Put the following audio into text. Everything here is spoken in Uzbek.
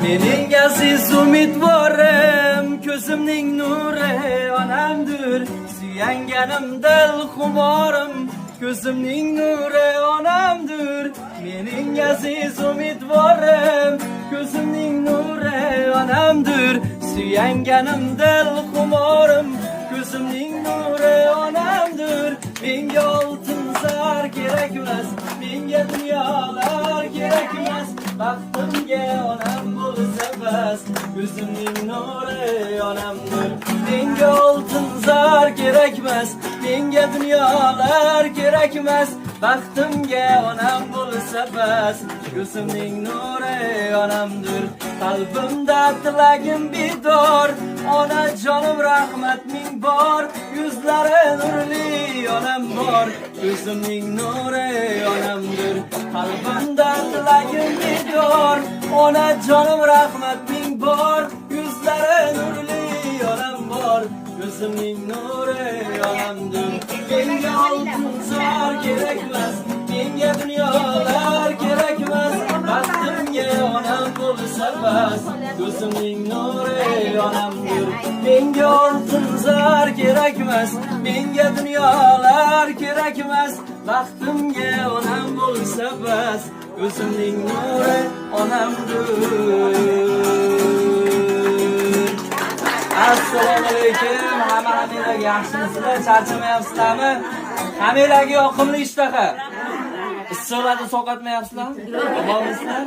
Mening aziz umidvorim, ko'zimning nuri onamdir. Suyanganim dil xumorim, ko'zimning nuri onamdir. Mening aziz umidvorim, ko'zimning nuri onamdir. Suyanganim dil xumorim, ko'zimning nuri onamdir. Menga oltin zar kerak emas, menga dunyolar kerak emas. Baxtimga onam bo'lsa bas, ko'zimning nuri onamdir. Menga oltin zar kerak emas, menga dunyolar kerak emas. Baxtimga onam bo'lsa bas, ko'zimning nuri onamdir. Qalbimda tilagim bedor, onajonim rahmat ming bor. Yuzlari nurli onam bor, ko'zimning nuri onamdir. Qalbimda tilagim bedor, onajonim rahmat ming bor. Yuzlari nurli onam bor, ko'zimning nuri onamdir. Menga oltin zar kerak emas, menga dunyolar kerak emas. Baxtimga onam bo'lsa bas, ko'zimning nuri onamdir. Menga oltin zar kerak emas, menga dunyolar kerak emas. Baxtimga onam bo'lsa bas, ko'zimning nuri onamdir. Assalomu alaykum. Hammalarga yaxshimisizlar? Charchamayapsizlarmi? Hammalarga yoqimli ishtaha. Issiqlarda sovqatmayapsizlarmi? Omonmisizlar?